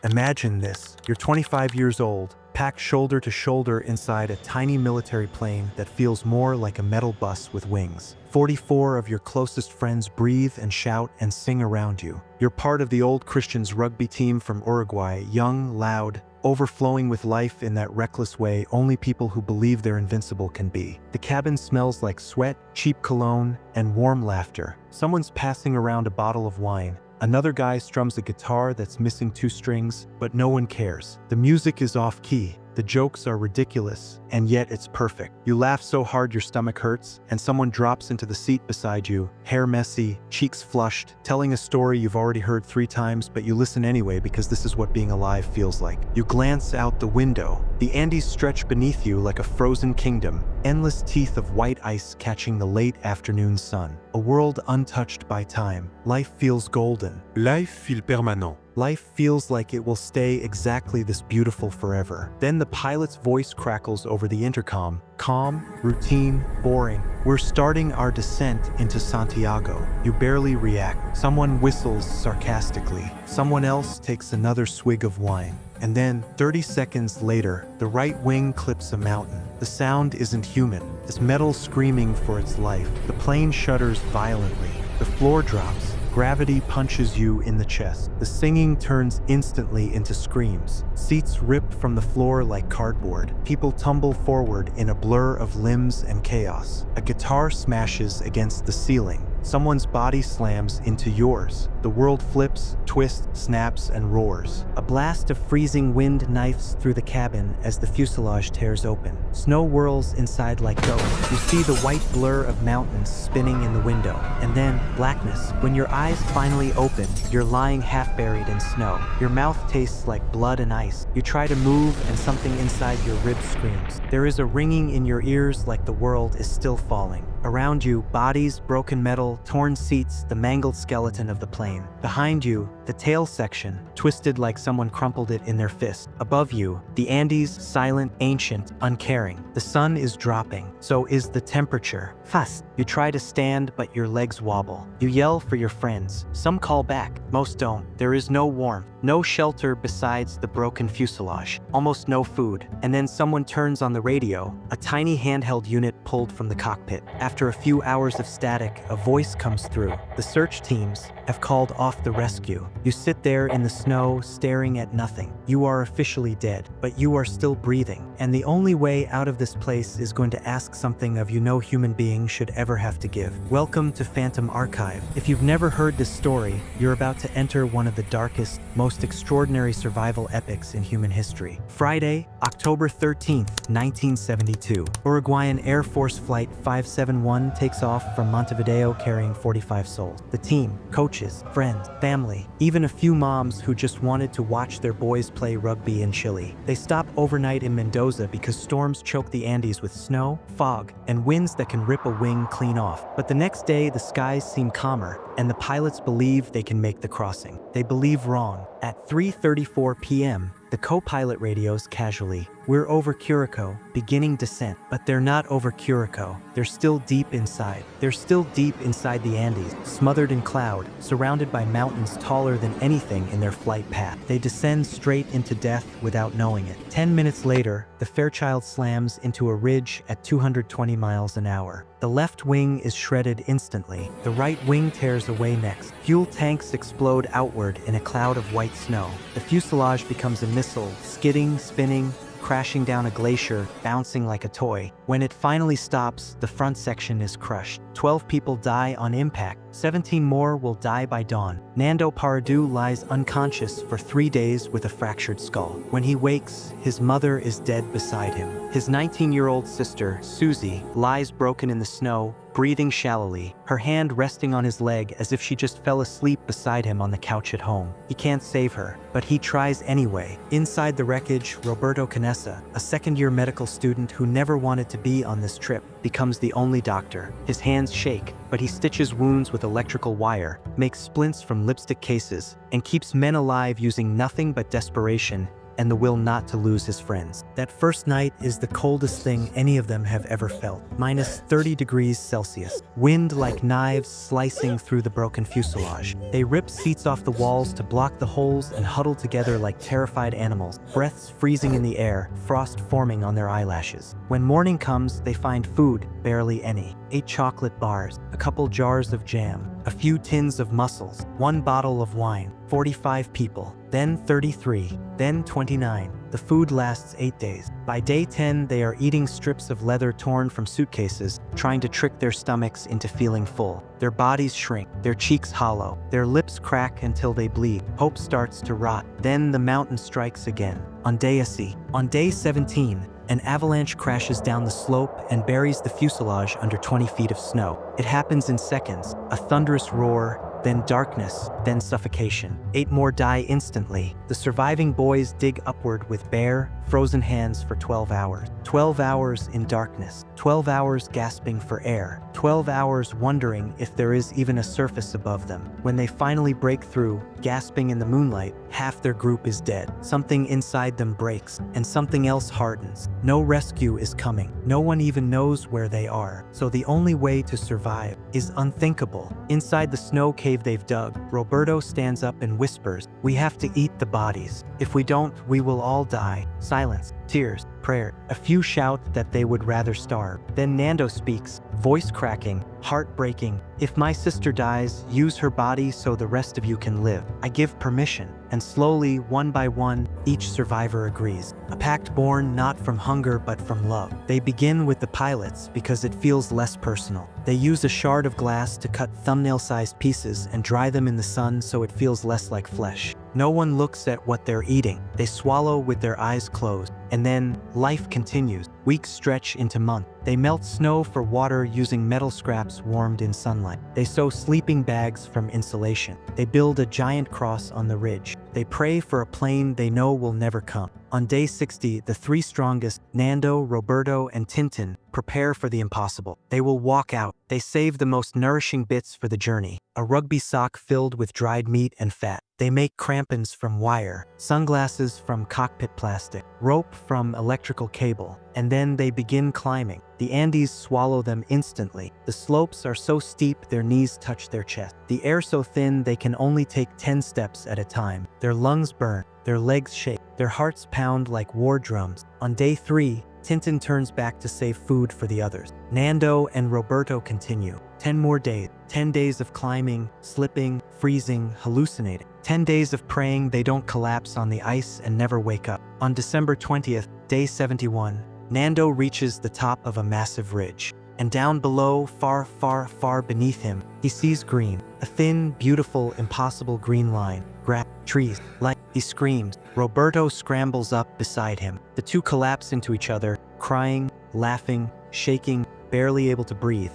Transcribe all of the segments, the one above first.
Imagine this. You're 25 years old, packed shoulder to shoulder inside a tiny military plane that feels more like a metal bus with wings. 44 of your closest friends breathe and shout and sing around you. You're part of the old Christians rugby team from Uruguay, young, loud, overflowing with life in that reckless way only people who believe they're invincible can be. The cabin smells like sweat, cheap cologne, and warm laughter. Someone's passing around a bottle of wine. Another guy strums a guitar that's missing 2 strings, but no one cares. The music is off-key. The jokes are ridiculous, and yet it's perfect. You laugh so hard your stomach hurts, and someone drops into the seat beside you, hair messy, cheeks flushed, telling a story you've already heard 3 times, but you listen anyway because this is what being alive feels like. You glance out the window. The Andes stretch beneath you like a frozen kingdom, endless teeth of white ice catching the late afternoon sun. A world untouched by time. Life feels golden. Life feel permanent. Life feels like it will stay exactly this beautiful forever. Then the pilot's voice crackles over the intercom. Calm, routine, boring. We're starting our descent into Santiago. You barely react. Someone whistles sarcastically. Someone else takes another swig of wine. And then, 30 seconds later, the right wing clips a mountain. The sound isn't human. It's metal screaming for its life. The plane shudders violently. The floor drops. Gravity punches you in the chest. The singing turns instantly into screams. Seats rip from the floor like cardboard. People tumble forward in a blur of limbs and chaos. A guitar smashes against the ceiling. Someone's body slams into yours. The world flips, twists, snaps, and roars. A blast of freezing wind knifes through the cabin as the fuselage tears open. Snow whirls inside like ghosts. You see the white blur of mountains spinning in the window. And then, blackness. When your eyes finally open, you're lying half buried in snow. Your mouth tastes like blood and ice. You try to move, and something inside your ribs screams. There is a ringing in your ears like the world is still falling. Around you, bodies, broken metal, torn seats, the mangled skeleton of the plane. Behind you, the tail section, twisted like someone crumpled it in their fist. Above you, the Andes, silent, ancient, uncaring. The sun is dropping. So is the temperature. Fast. You try to stand, but your legs wobble. You yell for your friends. Some call back. Most don't. There is no warmth. No shelter besides the broken fuselage. Almost no food. And then someone turns on the radio, a tiny handheld unit pulled from the cockpit. After a few hours of static, a voice comes through. The search teams have called off the rescue. You sit there in the snow, staring at nothing. You are officially dead, but you are still breathing. And the only way out of this place is going to ask something of you no human being should ever have to give. Welcome to Phantom Archive. If you've never heard this story, you're about to enter one of the darkest, most extraordinary survival epics in human history. Friday, October 13th, 1972. Uruguayan Air Force Flight 571 takes off from Montevideo carrying 45 souls. The team, coaches, friends, family, even a few moms who just wanted to watch their boys play rugby in Chile. They stop overnight in Mendoza because storms choke the Andes with snow, fog, and winds that can rip a wing clean off. But the next day, the skies seem calmer, and the pilots believe they can make the crossing. They believe wrong. At 3:34 p.m., the co-pilot radios casually, "We're over Curacao, beginning descent." But they're not over Curacao. They're still deep inside. They're still deep inside the Andes, smothered in cloud, surrounded by mountains taller than anything in their flight path. They descend straight into death without knowing it. 10 minutes later, the Fairchild slams into a ridge at 220 miles an hour. The left wing is shredded instantly. The right wing tears away next. Fuel tanks explode outward in a cloud of white snow. The fuselage becomes a missile, skidding, spinning, crashing down a glacier, bouncing like a toy. When it finally stops, the front section is crushed. 12 people die on impact. 17 more will die by dawn. Nando Paradu lies unconscious for 3 days with a fractured skull. When he wakes, his mother is dead beside him. His 19-year-old sister, Susie, lies broken in the snow, breathing shallowly, her hand resting on his leg as if she just fell asleep beside him on the couch at home. He can't save her, but he tries anyway. Inside the wreckage, Roberto Canessa, a second-year medical student who never wanted to be on this trip, becomes the only doctor. His hands shake, but he stitches wounds with electrical wire, makes splints from lipstick cases, and keeps men alive using nothing but desperation and the will not to lose his friends. That first night is the coldest thing any of them have ever felt. -30 degrees Celsius. Wind like knives slicing through the broken fuselage. They rip seats off the walls to block the holes and huddle together like terrified animals, breaths freezing in the air, frost forming on their eyelashes. When morning comes, they find food, barely any. 8 chocolate bars, a couple jars of jam, a few tins of mussels, 1 bottle of wine, 45 people, then 33, then 29. The food lasts 8 days. By day 10, they are eating strips of leather torn from suitcases, trying to trick their stomachs into feeling full. Their bodies shrink, their cheeks hollow, their lips crack until they bleed. Hope starts to rot. Then the mountain strikes again. On day 17, an avalanche crashes down the slope and buries the fuselage under 20 feet of snow. It happens in seconds, a thunderous roar, then darkness, then suffocation. 8 more die instantly. The surviving boys dig upward with bare, frozen hands for 12 hours. 12 hours in darkness. 12 hours gasping for air. 12 hours wondering if there is even a surface above them. When they finally break through, gasping in the moonlight, half their group is dead. Something inside them breaks, and something else hardens. No rescue is coming. No one even knows where they are. So the only way to survive is unthinkable. Inside the snow cave they've dug, Roberto stands up and whispers, "We have to eat the bodies. If we don't, we will all die." Silence, tears, prayer. A few shout that they would rather starve. Then Nando speaks, voice cracking, heart breaking. "If my sister dies, use her body so the rest of you can live. I give permission." And slowly, one by one, each survivor agrees. A pact born not from hunger but from love. They begin with the pilots because it feels less personal. They use a shard of glass to cut thumbnail-sized pieces and dry them in the sun so it feels less like flesh. No one looks at what they're eating. They swallow with their eyes closed. And then, life continues. Weeks stretch into months. They melt snow for water using metal scraps warmed in sunlight. They sew sleeping bags from insulation. They build a giant cross on the ridge. They pray for a plane they know will never come. On day 60, the 3 strongest, Nando, Roberto, and Tintin, prepare for the impossible. They will walk out. They save the most nourishing bits for the journey. A rugby sock filled with dried meat and fat. They make crampons from wire, sunglasses from cockpit plastic, rope from electrical cable, and then they begin climbing. The Andes swallow them instantly. The slopes are so steep their knees touch their chest. The air so thin they can only take 10 steps at a time. Their lungs burn, their legs shake, their hearts pound like war drums. On day 3, Tintin turns back to save food for the others. Nando and Roberto continue. 10 more days. 10 days of climbing, slipping, freezing, hallucinating. 10 days of praying they don't collapse on the ice and never wake up. On December 20th, day 71, Nando reaches the top of a massive ridge. And down below, far, far, far beneath him, he sees green. A thin, beautiful, impossible green line. Grass, trees, light. He screams. Roberto scrambles up beside him. The two collapse into each other, crying, laughing, shaking, barely able to breathe.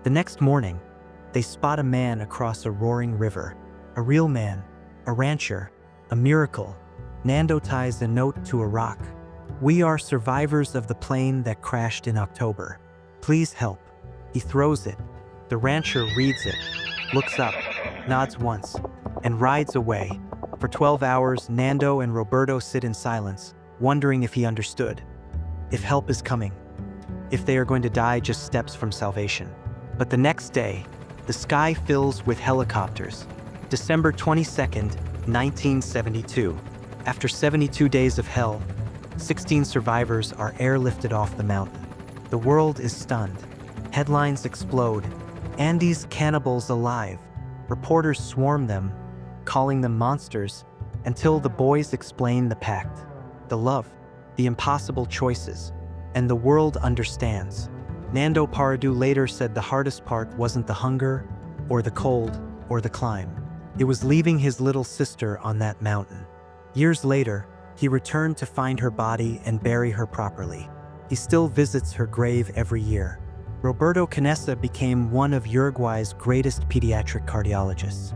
The next morning, they spot a man across a roaring river. A real man, a rancher, a miracle. Nando ties a note to a rock. "We are survivors of the plane that crashed in October. Please help." He throws it. The rancher reads it, looks up, nods once, and rides away. For 12 hours, Nando and Roberto sit in silence, wondering if he understood, if help is coming, if they are going to die just steps from salvation. But the next day, the sky fills with helicopters. December 22nd, 1972. After 72 days of hell, 16 survivors are airlifted off the mountain. The world is stunned. Headlines explode. Andes cannibals alive. Reporters swarm them, calling them monsters, until the boys explain the pact, the love, the impossible choices, and the world understands. Nando Paradu later said the hardest part wasn't the hunger, or the cold, or the climb. It was leaving his little sister on that mountain. Years later, he returned to find her body and bury her properly. He still visits her grave every year. Roberto Canessa became one of Uruguay's greatest pediatric cardiologists.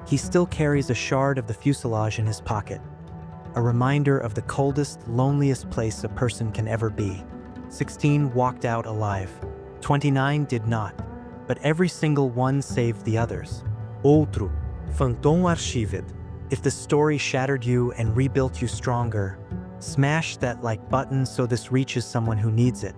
He still carries a shard of the fuselage in his pocket, a reminder of the coldest, loneliest place a person can ever be. 16 walked out alive. 29 did not, but every single one saved the others. Outro, Phantom Archived. If the story shattered you and rebuilt you stronger, Smash that like button so this reaches someone who needs it.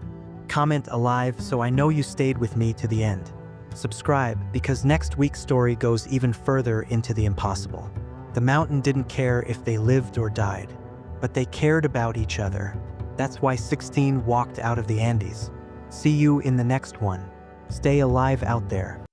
Comment alive so I know you stayed with me to the end. Subscribe because next week's story goes even further into the impossible. The mountain didn't care if they lived or died, but they cared about each other. That's why 16 walked out of the Andes. See you in the next one. Stay alive out there.